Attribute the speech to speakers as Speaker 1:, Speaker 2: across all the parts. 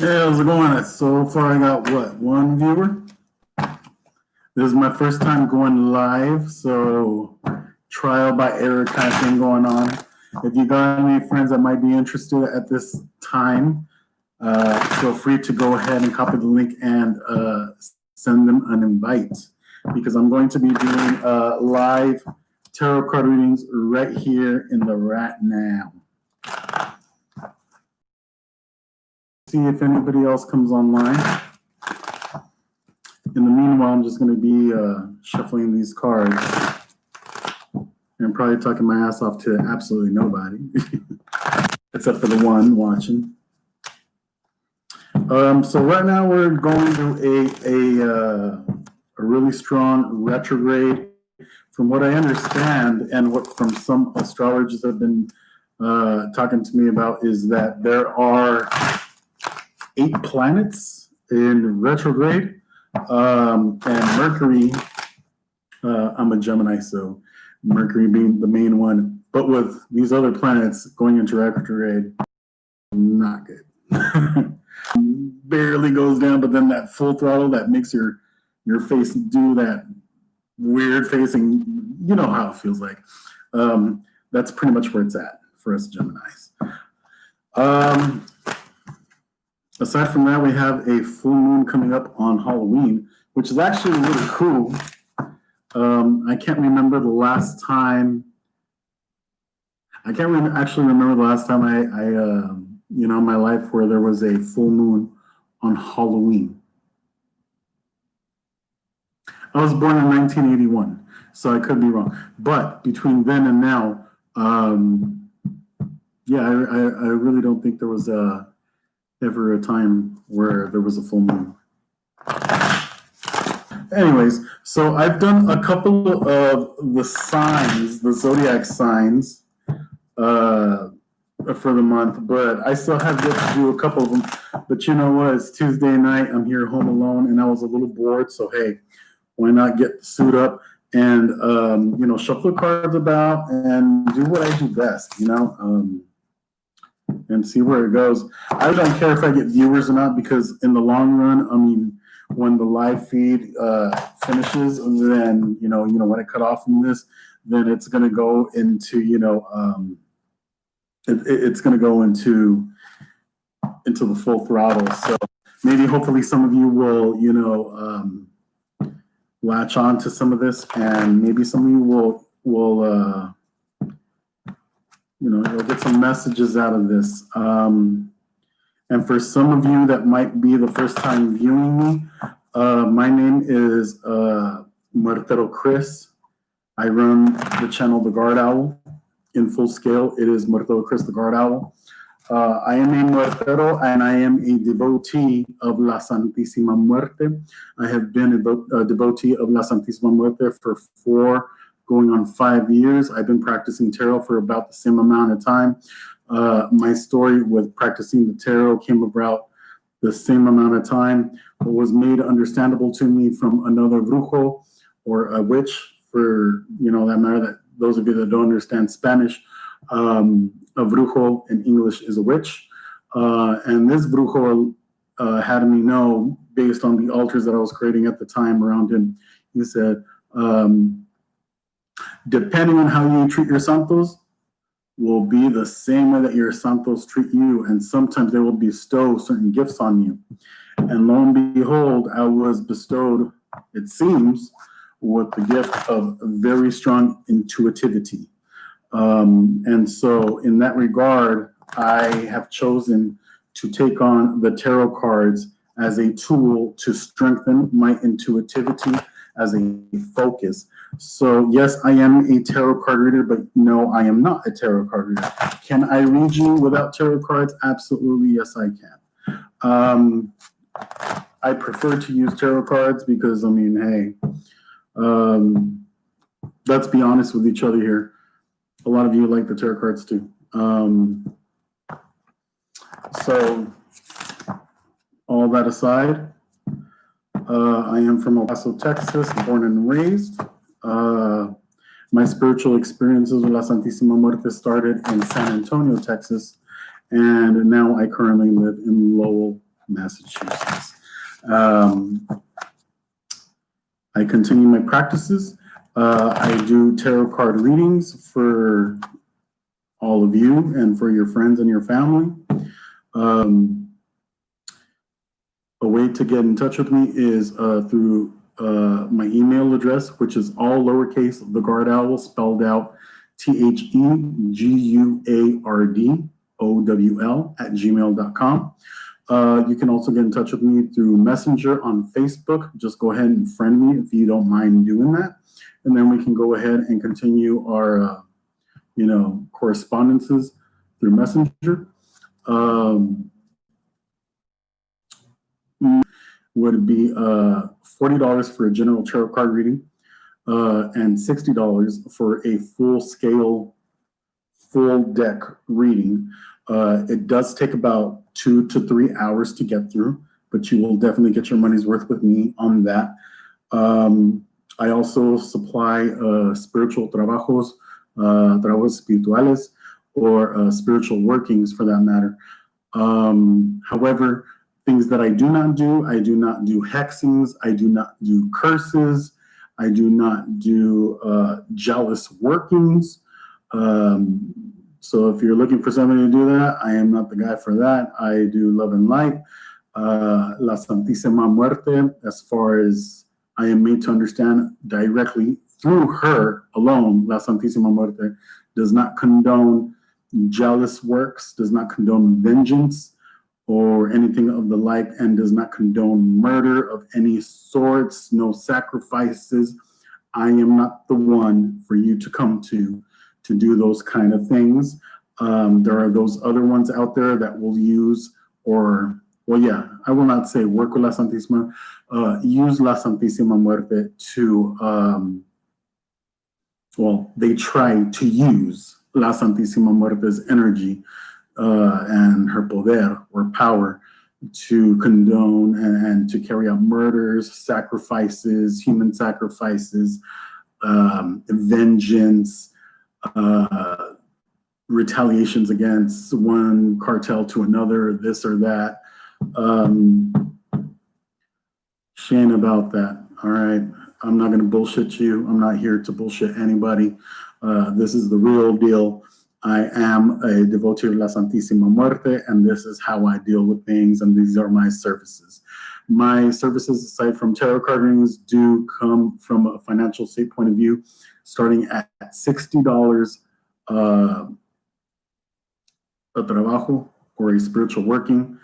Speaker 1: Hey, how's it going? So far, I got what, one viewer? This is my first time going live, so trial by error kind of thing going on. If you got any friends that might be interested at this time, feel free to go ahead and copy the link and send them an invite, because I'm going to be doing live tarot card readings right here in the right now. See if anybody else comes online. In the meanwhile, I'm just going to be shuffling these cards and probably talking my ass off to absolutely nobody, except for the one watching. So right now we're going through a really strong retrograde. From what I understand, and what from some astrologers have been talking to me about, is that there are 8 planets in retrograde. And Mercury, I'm a Gemini, so Mercury being the main one, but with these other planets going into retrograde, not good. Barely goes down, but then that full throttle that makes your face do that weird facing, you know how it feels like. That's pretty much where it's at for us Geminis. Aside from that, we have a full moon coming up on Halloween, which is actually really cool. I can't remember the last time. I can't actually remember the last time I in my life where there was a full moon on Halloween. I was born in 1981, so I could be wrong. But between then and now, yeah, I really don't think there was ever a time where there was a full moon. Anyways, so I've done a couple of the signs, the zodiac signs, for the month, but I still have yet to do a couple of them. But you know what? It's Tuesday night. I'm here home alone, and I was a little bored. So hey, why not get the suit up and shuffle the cards about and do what I do best, and see where it goes. I don't care if I get viewers or not, because in the long run, I mean, when the live feed finishes, then when I cut off from this, then it's going to go into it's going to go into the full throttle. So maybe hopefully some of you will latch on to some of this, and maybe some of you will you'll get some messages out of this. And for some of you that might be the first time viewing me, my name is Muertero Chris. I run the channel The Guard Owl. In full scale, it is Muertero Chris, The Guard Owl. I am a Muertero, and I am a devotee of La Santísima Muerte. I have been a devotee of La Santísima Muerte for 4 going on 5 years. I've been practicing tarot for about the same amount of time. My story with practicing the tarot came about the same amount of time, but was made understandable to me from another brujo, or a witch, for that matter. That those of you that don't understand Spanish, a brujo in English is a witch, and this brujo had me know, based on the altars that I was creating at the time around him. He said, depending on how you treat your santos will be the same way that your santos treat you, and sometimes they will bestow certain gifts on you. And lo and behold, I was bestowed, it seems, with the gift of very strong intuitivity. And so in that regard, I have chosen to take on the tarot cards as a tool to strengthen my intuitivity as a focus. So yes, I am a tarot card reader, but no, I am not a tarot card reader. Can I read you without tarot cards? Absolutely, yes, I can. I prefer to use tarot cards because, I mean, hey, let's be honest with each other here. A lot of you like the tarot cards too. So all that aside, I am from El Paso, Texas, born and raised. My spiritual experiences with La Santísima Muerte started in San Antonio, Texas, and now I currently live in Lowell, Massachusetts. I continue my practices. I do tarot card readings for all of you and for your friends and your family. A way to get in touch with me is through my email address, which is all lowercase, the Guard Owl, spelled out TheGuardOwl @gmail.com. You can also get in touch with me through Messenger on Facebook. Just go ahead and friend me if you don't mind doing that. And then we can go ahead and continue our, correspondences through Messenger. Would be $40 for a general tarot card reading and $60 for a full deck reading. It does take about 2 to 3 hours to get through, but you will definitely get your money's worth with me on that. I also supply spiritual trabajos, trabajos espirituales, or spiritual workings for that matter. However, things that I do not do hexings, I do not do curses, I do not do jealous workings. So if you're looking for somebody to do that, I am not the guy for that. I do love and light. La Santísima Muerte, as far as I am made to understand directly through her alone, La Santísima Muerte does not condone jealous works, does not condone vengeance or anything of the like, and does not condone murder of any sorts, no sacrifices. I am not the one for you to come to do those kind of things. There are those other ones out there that will use, I will not say work with La Santísima, use La Santísima Muerte to, they try to use La Santísima Muerte's energy and her poder or power to condone and to carry out murders, sacrifices, human sacrifices, vengeance, retaliations against one cartel to another, this or that. She ain't about that, all right? I'm not gonna bullshit you. I'm not here to bullshit anybody. This is the real deal. I am a devotee of La Santísima Muerte, and this is how I deal with things, and these are my services. My services, aside from tarot card readings, do come from a financial state point of view, starting at $60 a trabajo, or a spiritual working.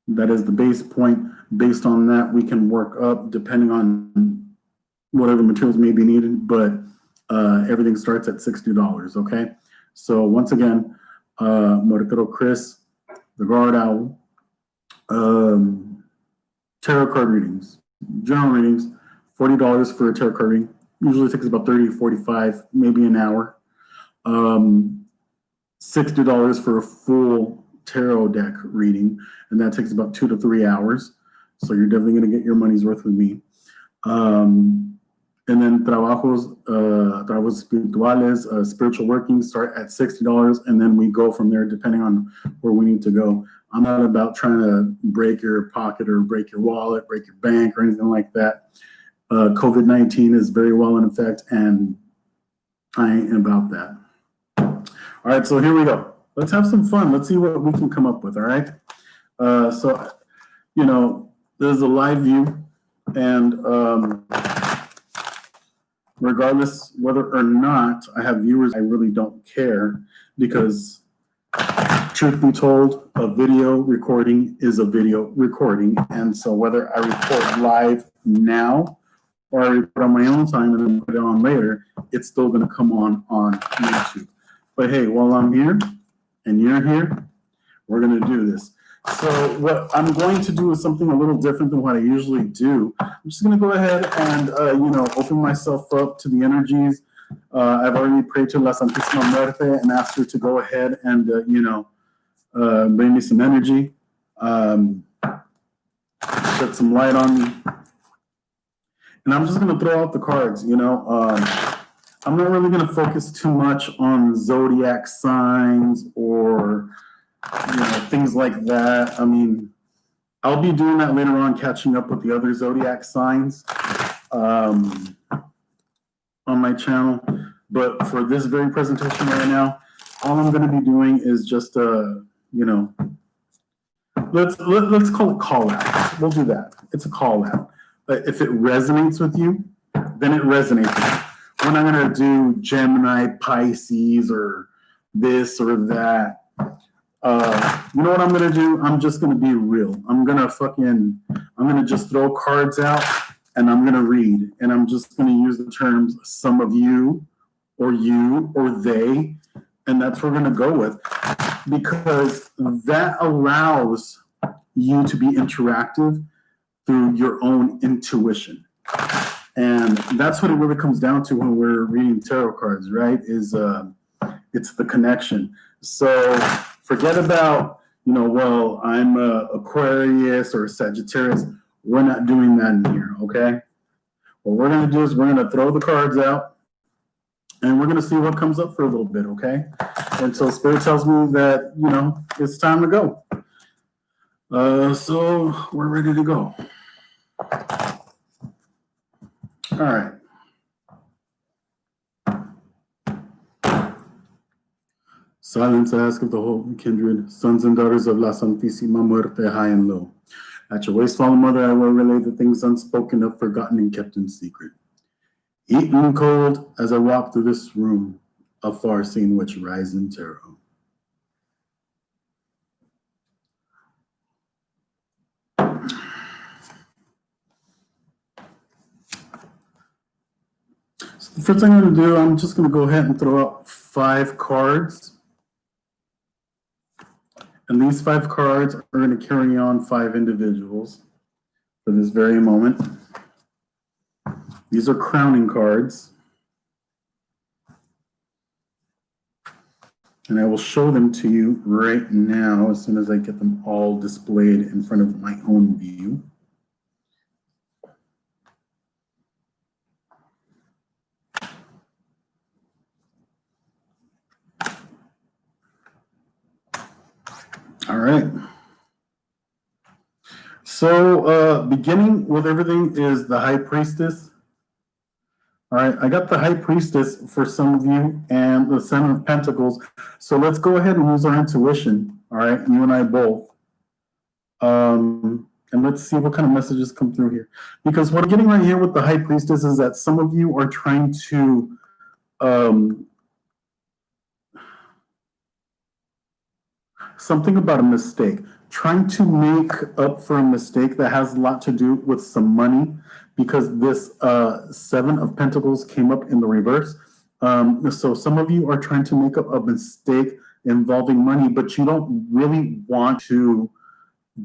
Speaker 1: That is the base point. Based on that, we can work up depending on whatever materials may be needed, but everything starts at $60, okay? So once again, Muertero Chris, the Guard Owl, tarot card readings, general readings, $40 for a tarot card reading. Usually takes about 30, 45, maybe an hour. $60 for a full tarot deck reading, and that takes about 2 to 3 hours. So you're definitely going to get your money's worth with me. And then trabajos espirituales, spiritual workings start at $60, and then we go from there depending on where we need to go. I'm not about trying to break your pocket or break your wallet, break your bank or anything like that. COVID-19 is very well in effect, and I ain't about that. All right, so here we go. Let's have some fun. Let's see what we can come up with, all right? So, there's a live view, and regardless whether or not I have viewers, I really don't care, because truth be told, a video recording is a video recording. And so whether I record live now or I record on my own time and then put it on later, it's still going to come on YouTube. But hey, while I'm here and you're here, we're going to do this. So what I'm going to do is something a little different than what I usually do. I'm just going to go ahead and, open myself up to the energies. I've already prayed to La Santísima Muerte and asked her to go ahead and, bring me some energy, shed some light on me. And I'm just going to throw out the cards, I'm not really going to focus too much on zodiac signs or, things like that. I mean, I'll be doing that later on, catching up with the other zodiac signs on my channel. But for this very presentation right now, all I'm going to be doing is just let's call it call out. We'll do that. It's a call out. But if it resonates with you, then it resonates with you. We're not going to do Gemini, Pisces, or this or that. You know what I'm going to do? I'm just going to be real. I'm going to just throw cards out and I'm going to read. And I'm just going to use the terms some of you or they. And that's what we're going to go with. Because that allows you to be interactive through your own intuition. And that's what it really comes down to when we're reading tarot cards, right? It's the connection. So forget about, well, I'm a Aquarius or a Sagittarius. We're not doing that in here, okay? What we're going to do is we're going to throw the cards out and we're going to see what comes up for a little bit, okay? Until Spirit tells me that, it's time to go. So we're ready to go. All right. Silence, I ask of the whole kindred, sons and daughters of La Santísima Muerte, high and low. At your waist, fallen mother, I will relay the things unspoken of, forgotten, and kept in secret. Eaten cold as I walk through this room, afar seeing which rise in terror. So the first thing I'm going to do, I'm just going to go ahead and throw out 5 cards. And these 5 cards are going to carry on 5 individuals for this very moment. These are crowning cards. And I will show them to you right now as soon as I get them all displayed in front of my own view. All right. So beginning with everything is the High Priestess. All right, I got the High Priestess for some of you and the Seven of Pentacles. So let's go ahead and use our intuition. All right, you and I both. And let's see what kind of messages come through here. Because what I'm getting right here with the High Priestess is that some of you are trying to something about a mistake, trying to make up for a mistake that has a lot to do with some money, because this 7 of Pentacles came up in the reverse. So some of you are trying to make up a mistake involving money, but you don't really want to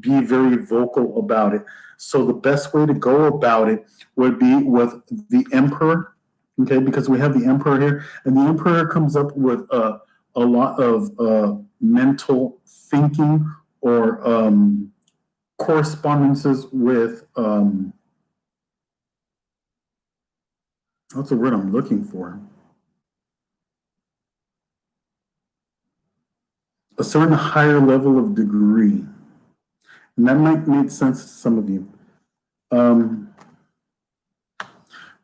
Speaker 1: be very vocal about it. So the best way to go about it would be with the Emperor, okay, because we have the Emperor here, and the Emperor comes up with a lot of mental thinking or correspondences with, what's the word I'm looking for? A certain higher level of degree. And that might make sense to some of you.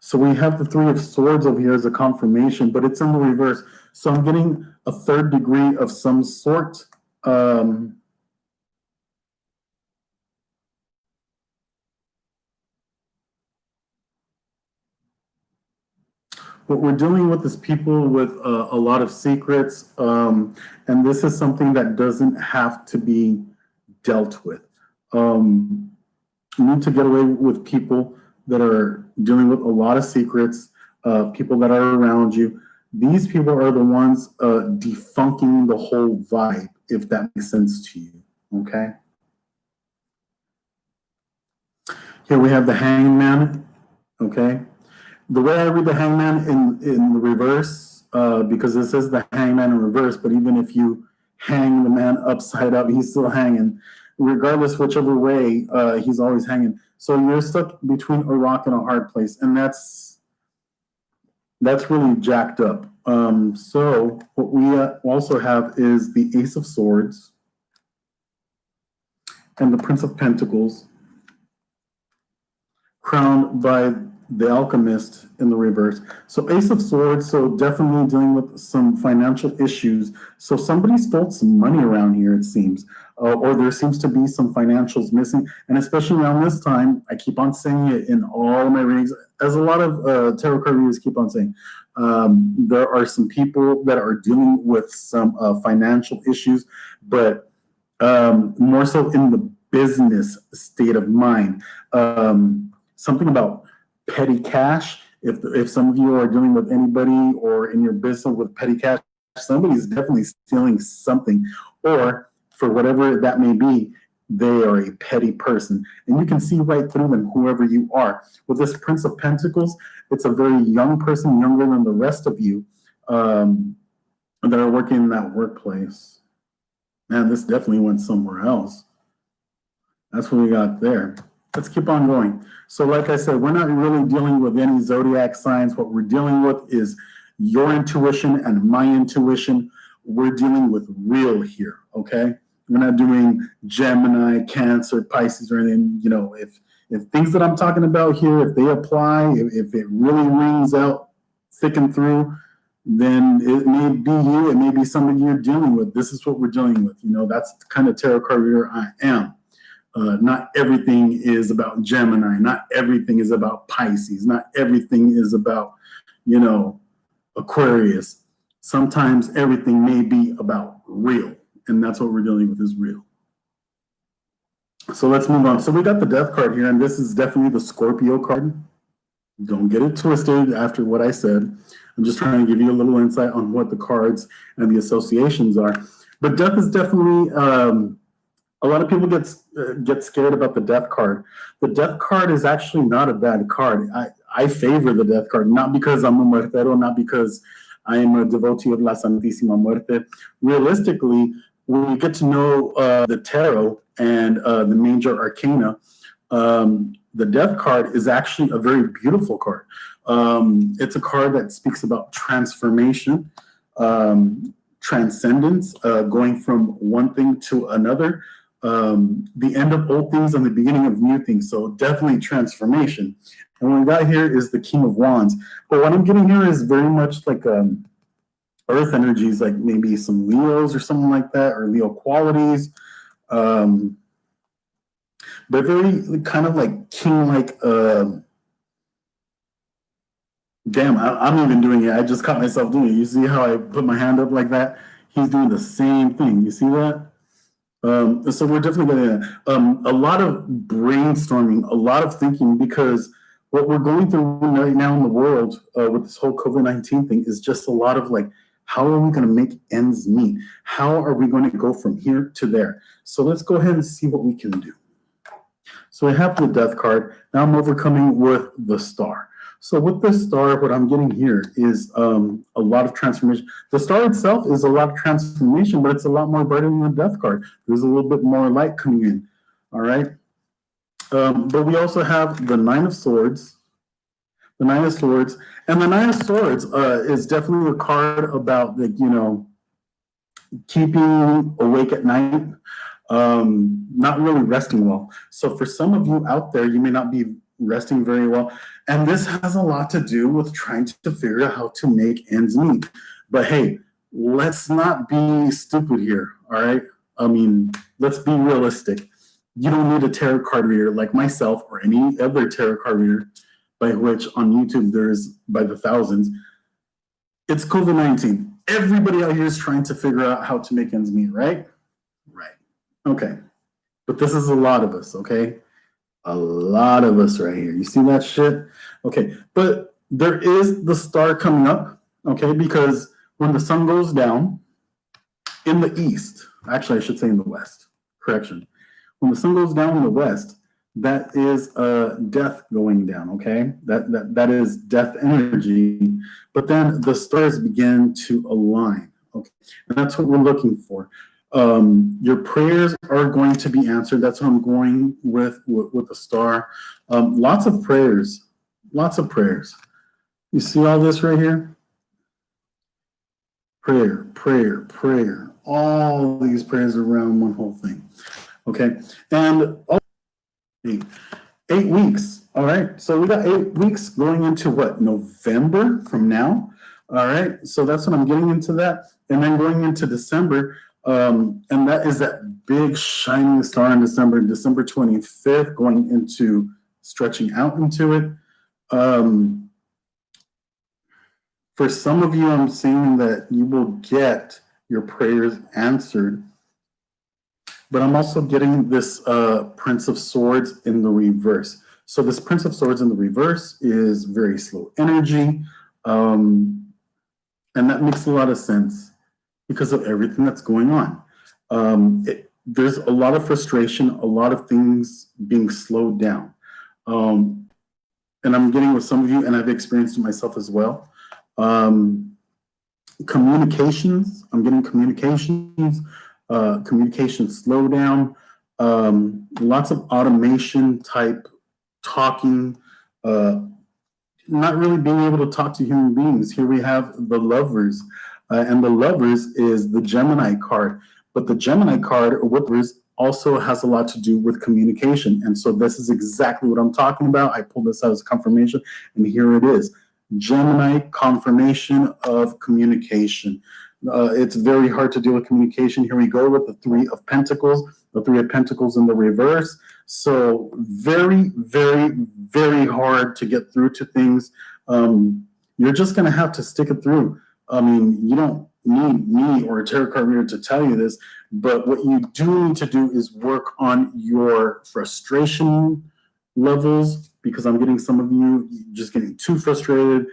Speaker 1: So we have the 3 of Swords over here as a confirmation, but it's in the reverse. So I'm getting a 3rd degree of some sort. What we're dealing with is people with a lot of secrets, and this is something that doesn't have to be dealt with. You need to get away with people that are dealing with a lot of secrets, people that are around you. These people are the ones defunking the whole vibe, if that makes sense to you, okay? Here we have the Hangman, okay? The way I read the Hangman in the reverse, because it says the Hangman in reverse, but even if you hang the man upside up, he's still hanging. Regardless, whichever way, he's always hanging. So you're stuck between a rock and a hard place, and that's really jacked up. So what we also have is the Ace of Swords and the Prince of Pentacles, crowned by the Alchemist in the reverse. So Ace of Swords, so definitely dealing with some financial issues. So somebody stole some money around here, it seems, or there seems to be some financials missing. And especially around this time, I keep on saying it in all my readings, as a lot of tarot card readers keep on saying, there are some people that are dealing with some financial issues, but more so in the business state of mind. Something about petty cash. If some of you are dealing with anybody or in your business with petty cash, somebody's definitely stealing something, or for whatever that may be, they are a petty person. And you can see right through them, whoever you are. With this Prince of Pentacles, it's a very young person, younger than the rest of you, that are working in that workplace. Man, this definitely went somewhere else. That's what we got there. Let's keep on going. So like I said, we're not really dealing with any zodiac signs. What we're dealing with is your intuition and my intuition. We're dealing with real here, okay? We're not doing Gemini, Cancer, Pisces, or anything. You know, if things that I'm talking about here, if they apply, if it really rings out thick and through, then it may be you, it may be somebody you're dealing with. This is what we're dealing with. You know, that's the kind of tarot card reader I am. Not everything is about Gemini. Not everything is about Pisces. Not everything is about, you know, Aquarius. Sometimes everything may be about real, and that's what we're dealing with, is real. So let's move on. So we got the Death card here, and this is definitely the Scorpio card. Don't get it twisted after what I said. I'm just trying to give you a little insight on what the cards and the associations are. But Death is definitely... a lot of people get scared about the Death card. The Death card is actually not a bad card. I favor the Death card, not because I'm a Muertero, not because I am a devotee of La Santísima Muerte. Realistically, when you get to know the tarot and the major arcana, the Death card is actually a very beautiful card. It's a card that speaks about transformation, transcendence, going from one thing to another. The end of old things and the beginning of new things. So definitely transformation. And what we got here is the King of Wands. But what I'm getting here is very much like earth energies, like maybe some Leos or something like that, or Leo qualities. But very kind of like king-like. Damn, I'm even doing it. I just caught myself doing it. You see how I put my hand up like that? He's doing the same thing. You see that? So we're definitely going to a lot of brainstorming, a lot of thinking, because what we're going through right now in the world with this whole COVID-19 thing is just a lot of like, how are we going to make ends meet? How are we going to go from here to there? So let's go ahead and see what we can do. So I have the Death card. Now I'm overcoming with the Star. So with this Star, what I'm getting here is a lot of transformation. The Star itself is a lot of transformation, but it's a lot more brighter than the Death card. There's a little bit more light coming in, all right? But we also have the Nine of Swords, the Nine of Swords. And the Nine of Swords is definitely a card about, like, you know, keeping awake at night, not really resting well. So for some of you out there, you may not be resting very well. And this has a lot to do with trying to figure out how to make ends meet. But hey, let's not be stupid here, all right? I mean, let's be realistic. You don't need a tarot card reader like myself or any other tarot card reader, by which on YouTube there's by the thousands. It's COVID-19. Everybody out here is trying to figure out how to make ends meet, right? Right. Okay. But this is a lot of us, okay? A lot of us right here. You see that shit? Okay, but there is the Star coming up, okay? Because when the sun goes down in the east, actually I should say in the west, correction. When the sun goes down in the west, that is death going down, okay? That is death energy. But then the stars begin to align, okay? And that's what we're looking for. Your prayers are going to be answered. That's what I'm going with the Star. Lots of prayers, lots of prayers. You see all this right here? Prayer, prayer, prayer. All these prayers around one whole thing. Okay, and 8 weeks. All right, so we got 8 weeks going into what, November from now. All right, so that's when I'm getting into that, and then going into December, and that is that big shining star in December, December 25th, going into stretching out into it. For some of you, I'm seeing that you will get your prayers answered, but I'm also getting this Prince of Swords in the reverse. So this Prince of Swords in the reverse is very slow energy, and that makes a lot of sense because of everything that's going on. There's a lot of frustration, a lot of things being slowed down. And I'm getting with some of you, and I've experienced it myself as well. Communications, I'm getting communication slowdown, lots of automation type talking, not really being able to talk to human beings. Here we have the Lovers, and the Lovers is the Gemini card, but the Gemini card, Whippers, also has a lot to do with communication. And so this is exactly what I'm talking about. I pulled this out as confirmation, and here it is. Gemini, confirmation of communication. It's very hard to deal with communication. Here we go with the Three of Pentacles, the Three of Pentacles in the reverse. So very, very, very hard to get through to things. You're just going to have to stick it through. I mean, you don't need me or a tarot card reader to tell you this, but what you do need to do is work on your frustration levels, because I'm getting some of you just getting too frustrated.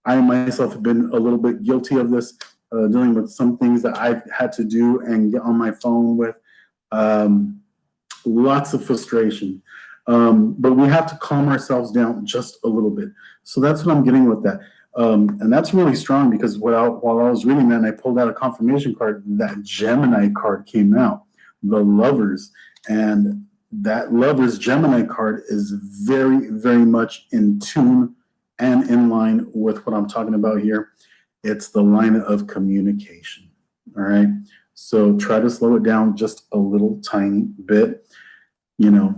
Speaker 1: I myself have been a little bit guilty of this, dealing with some things that I've had to do and get on my phone with. Lots of frustration. But we have to calm ourselves down just a little bit. So that's what I'm getting with that. And that's really strong, because while I was reading that and I pulled out a confirmation card, that Gemini card came out, the Lovers. And that Lovers Gemini card is very, very much in tune and in line with what I'm talking about here. It's the line of communication. All right. So try to slow it down just a little tiny bit.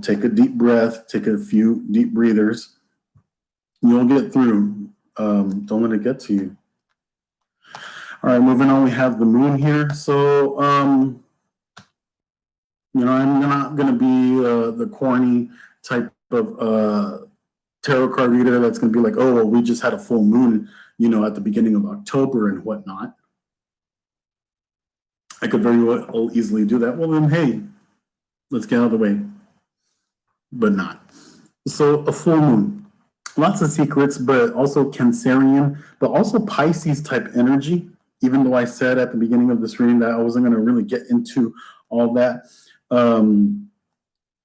Speaker 1: Take a deep breath, take a few deep breathers. You'll get through. Don't let it get to you. All right, moving on, we have the moon here. So, I'm not going to be the corny type of tarot card reader that's going to be like, oh, well, we just had a full moon, at the beginning of October and whatnot. I could very well easily do that. Well, then, hey, let's get out of the way. But not. So a full moon, lots of secrets, but also Cancerian, but also Pisces type energy, even though I said at the beginning of this reading that I wasn't going to really get into all that.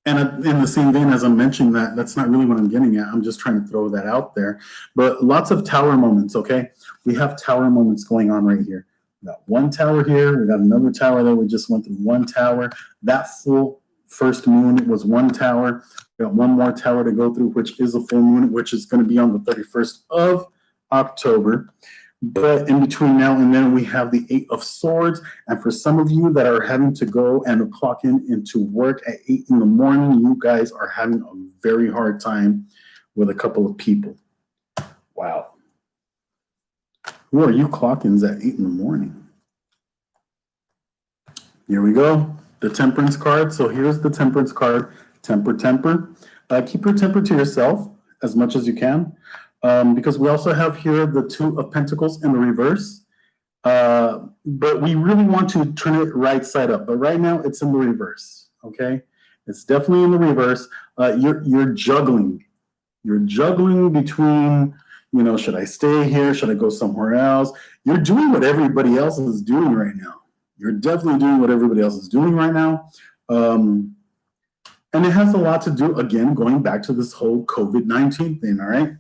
Speaker 1: And in the same vein as I'm mentioning that's not really what I'm getting at. I'm just trying to throw that out there. But lots of tower moments, okay? We have tower moments going on right here. We got one tower here. We got another tower there. We just went through one tower. That full first moon was one tower. We got one more tower to go through, which is a full moon, which is going to be on the 31st of October. But in between now and then, we have the Eight of Swords. And for some of you that are having to go and clock into work at 8 in the morning, you guys are having a very hard time with a couple of people. Wow. Who are you clock-ins at 8 in the morning? Here we go. The Temperance card. So here's the Temperance card. Temper. Keep your temper to yourself as much as you can. Because we also have here the Two of Pentacles in the reverse. But we really want to turn it right side up. But right now it's in the reverse, okay? It's definitely in the reverse. You're juggling. You're juggling between, should I stay here? Should I go somewhere else? You're doing what everybody else is doing right now. You're definitely doing what everybody else is doing right now. And it has a lot to do, again, going back to this whole COVID-19 thing, all right?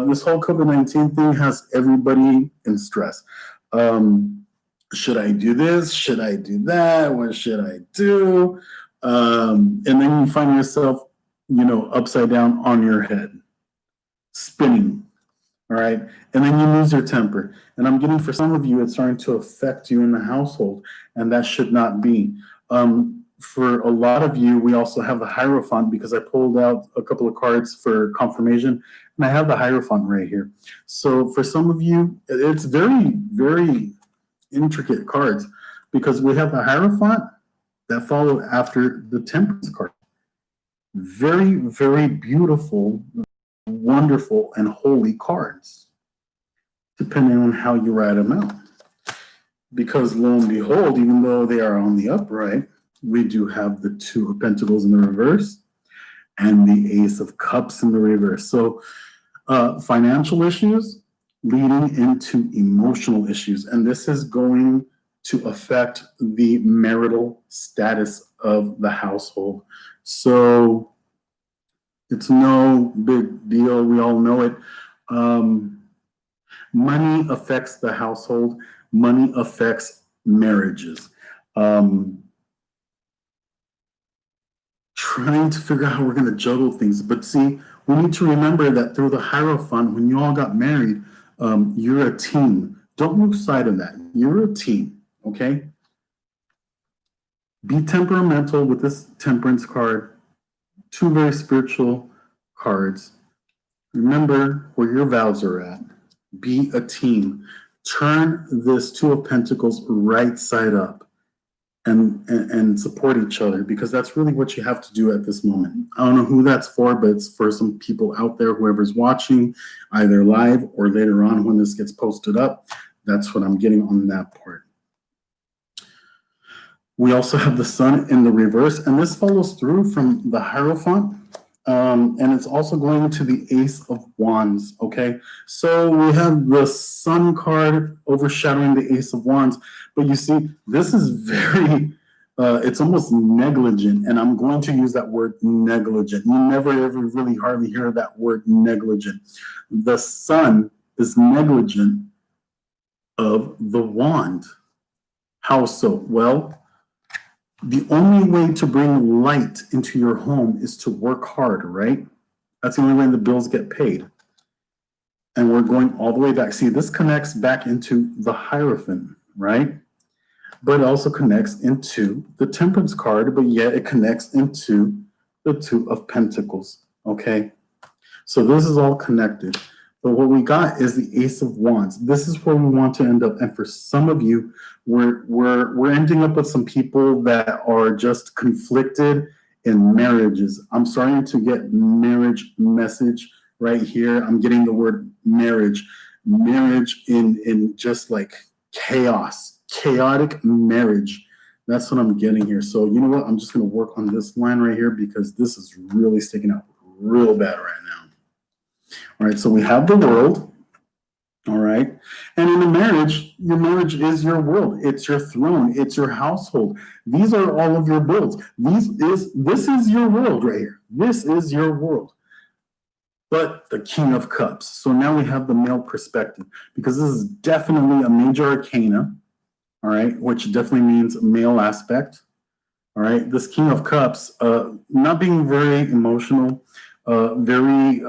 Speaker 1: This whole COVID-19 thing has everybody in stress. Should I do this? Should I do that? What should I do? And then you find yourself, upside down on your head, spinning, all right? And then you lose your temper. And I'm getting, for some of you, it's starting to affect you in the household, and that should not be. for a lot of you, we also have the Hierophant because I pulled out a couple of cards for confirmation, and I have the Hierophant right here. So for some of you, it's very, very intricate cards because we have the Hierophant that followed after the Temperance card. Very, very beautiful, wonderful, and holy cards, depending on how you write them out. Because lo and behold, even though they are on the upright, we do have the Two of Pentacles in the reverse and the Ace of Cups in the reverse. So financial issues leading into emotional issues. And this is going to affect the marital status of the household. So it's no big deal. We all know it. Money affects the household. Money affects marriages. Trying to figure out how we're going to juggle things. But see, we need to remember that through the Hierophant, when you all got married, you're a team. Don't lose sight of that. You're a team, okay? Be temperamental with this Temperance card. Two very spiritual cards. Remember where your vows are at. Be a team. Turn this Two of Pentacles right side up and support each other, because that's really what you have to do at this moment. I don't know who that's for, but it's for some people out there, whoever's watching, either live or later on when this gets posted up. That's what I'm getting on that part. We also have the Sun in the reverse, and this follows through from the Hierophant. And it's also going to the Ace of Wands, okay? So we have the Sun card overshadowing the Ace of Wands, but you see, this is very, it's almost negligent, and I'm going to use that word negligent. You never ever really hardly hear that word negligent. The Sun is negligent of the Wand. How so? Well, the only way to bring light into your home is to work hard, right? That's the only way the bills get paid. And we're going all the way back. See, this connects back into the Hierophant, right? But it also connects into the Temperance card, but yet it connects into the Two of Pentacles, okay? So this is all connected. But what we got is the Ace of Wands. This is where we want to end up. And for some of you, we're ending up with some people that are just conflicted in marriages. I'm starting to get marriage message right here. I'm getting the word marriage. Marriage in just like chaos, chaotic marriage. That's what I'm getting here. So you know what? I'm just going to work on this line right here because this is really sticking out real bad right now. All right, so we have the World, all right? And in a marriage, your marriage is your world. It's your throne. It's your household. These are all of your bills. This is your world right here. This is your world. But the King of Cups. So now we have the male perspective, because this is definitely a major arcana, all right, which definitely means male aspect. All right, this King of Cups, not being very emotional, very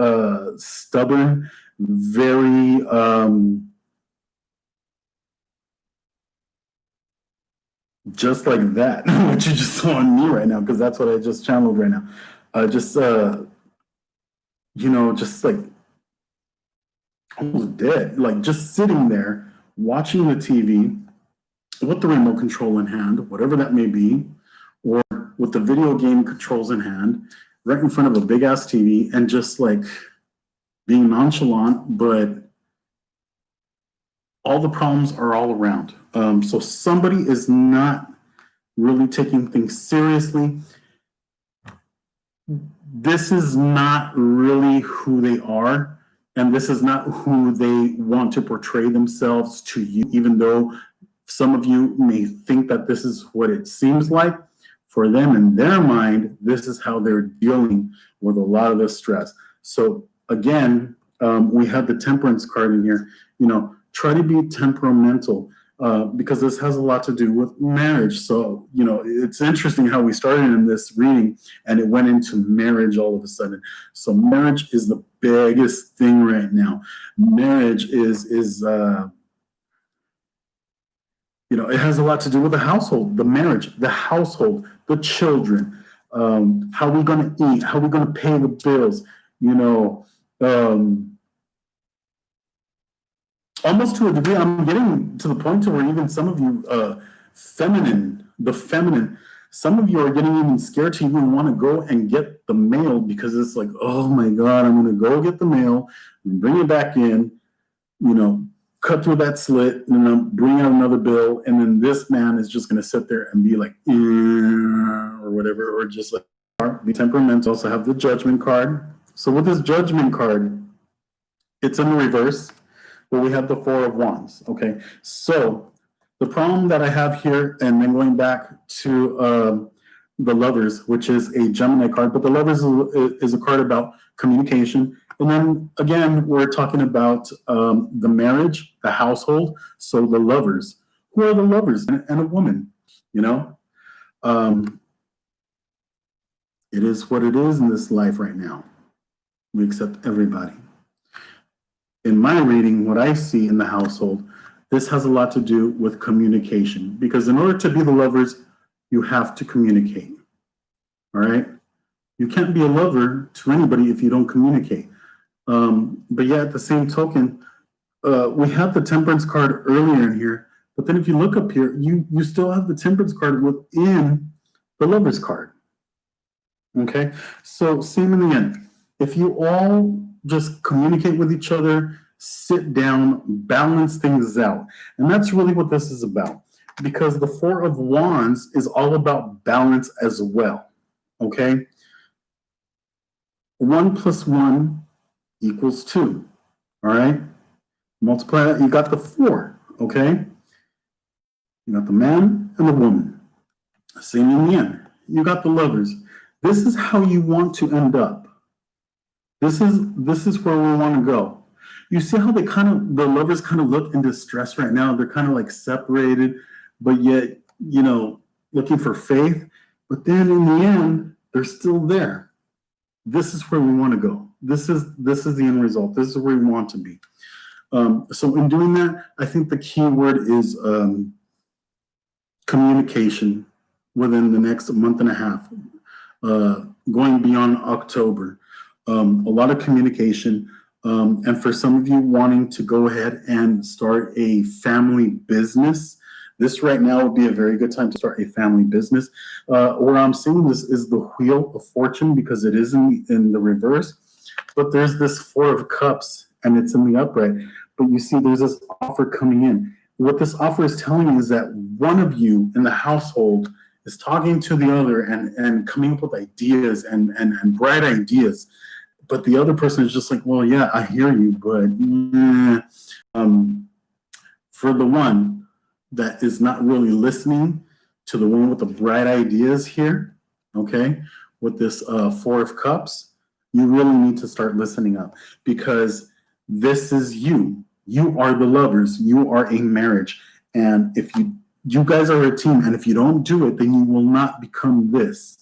Speaker 1: stubborn, very just like that, what you just saw on me right now, because that's what I just channeled right now. You know, just like almost dead, like just sitting there watching the TV with the remote control in hand, whatever that may be, or with the video game controls in hand, right in front of a big ass TV, and just like being nonchalant, but all the problems are all around. So somebody is not really taking things seriously. This is not really who they are, and this is not who they want to portray themselves to you, even though some of you may think that this is what it seems like. For them, in their mind, this is how they're dealing with a lot of the stress. So again, we have the Temperance card in here. You know, try to be temperamental, because this has a lot to do with marriage. So, you know, it's interesting how we started in this reading and it went into marriage all of a sudden. So marriage is the biggest thing right now. Marriage is it has a lot to do with the household, the marriage, the household, the children, how we're going to eat, how we're going to pay the bills, almost to a degree. I'm getting to the point to where even some of you, feminine, some of you are getting even scared to even want to go and get the mail, because it's like, oh my God, I'm going to go get the mail and bring it back in, cut through that slit, and then bring out another bill, and then this man is just going to sit there and be like, or whatever, or just like, the temperament. Also have the judgment card. So with this judgment card, it's in the reverse, where we have the Four of Wands. Okay, so the problem that I have here, and then going back to the Lovers, which is a Gemini card, but the Lovers is a card about communication. And then again, we're talking about the marriage, the household. So the Lovers, who are the lovers? And a woman, it is what it is in this life right now. We accept everybody. In my reading, what I see in the household, this has a lot to do with communication, because in order to be the Lovers, you have to communicate. All right? You can't be a lover to anybody if you don't communicate. But yeah, at the same token, we have the Temperance card earlier in here, but then if you look up here, you still have the Temperance card within the Lovers card. Okay? So same in the end. If you all just communicate with each other, sit down, balance things out. And that's really what this is about, because the Four of Wands is all about balance as well. Okay? 1 + 1 = 2. All right? Multiply that, you got the 4. Okay? You got the man and the woman. Same in the end. You got the Lovers. This is how you want to end up. This is where we want to go. You see how the Lovers kind of look in distress right now. They're kind of like separated, but yet, looking for faith. But then in the end, they're still there. This is where we want to go. This is the end result. This is where we want to be. So in doing that, I think the key word is communication within the next month and a half, going beyond October. A lot of communication. And for some of you wanting to go ahead and start a family business, this right now would be a very good time to start a family business. Where I'm seeing this is the Wheel of Fortune, because it is in the reverse, but there's this Four of Cups and it's in the upright. But you see there's this offer coming in. What this offer is telling you is that one of you in the household is talking to the other and coming up with ideas and bright ideas. But the other person is just like, well, yeah, I hear you, but for the one that is not really listening to the one with the bright ideas here, okay, with this Four of Cups, you really need to start listening up, because this is you. You are the Lovers. You are a marriage. And if you guys are a team, and if you don't do it, then you will not become this.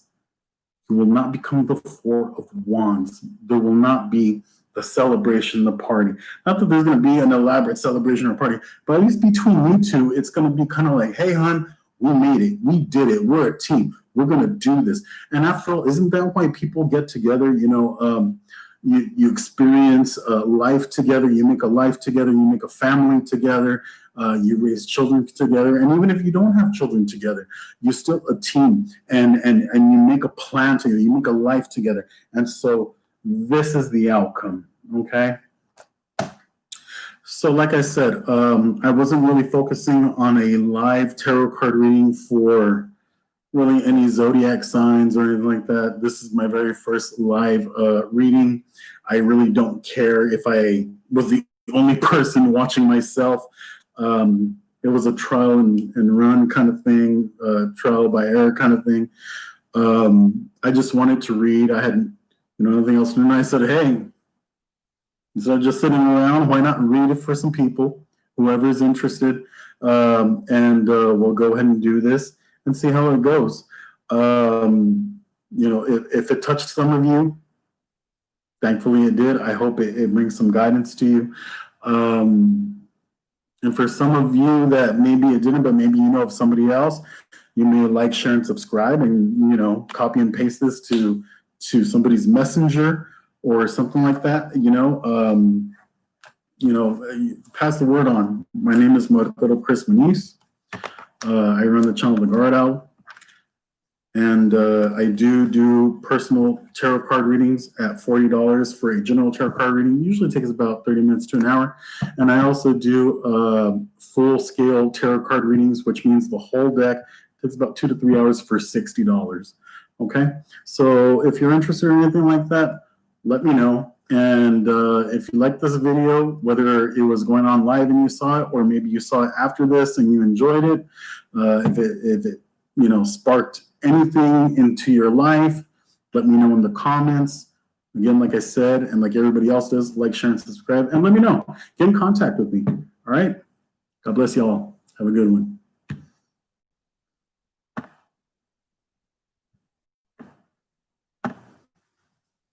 Speaker 1: You will not become the Four of Wands. There will not be the celebration, the party. Not that there's going to be an elaborate celebration or party, but at least between you two, it's going to be kind of like, hey, hon, we made it. We did it. We're a team. We're going to do this. And after all, isn't that why people get together? You experience life together. You make a life together. You make a family together. You raise children together. And even if you don't have children together, you're still a team, and you make a plan together. You make a life together. And so this is the outcome, okay? So like I said, I wasn't really focusing on a live tarot card reading for really any zodiac signs or anything like that. This is my very first live reading. I really don't care if I was the only person watching myself. It was a trial and run kind of thing, trial by error kind of thing. I just wanted to read. I hadn't, nothing else to do. And I said, hey, instead of just sitting around, why not read it for some people, whoever is interested, and we'll go ahead and do this and see how it goes. If it touched some of you, thankfully it did. I hope it brings some guidance to you. And for some of you that maybe it didn't, but maybe you know of somebody else, you may like, share, and subscribe, and copy and paste this to somebody's messenger or something like that. Pass the word on. My name is Muertero Chris Muniz. I run the channel The Guard Owl. And I do personal tarot card readings at $40 for a general tarot card reading. Usually takes about 30 minutes to an hour. And I also do full-scale tarot card readings, which means the whole deck takes about 2 to 3 hours for $60. Okay? So if you're interested in anything like that, let me know. And if you like this video, whether it was going on live and you saw it, or maybe you saw it after this and you enjoyed it, if it sparked anything into your life, let me know in the comments. Again, like I said, and like everybody else does, like, share, and subscribe, and let me know. Get in contact with me. All right? God bless y'all. Have a good one.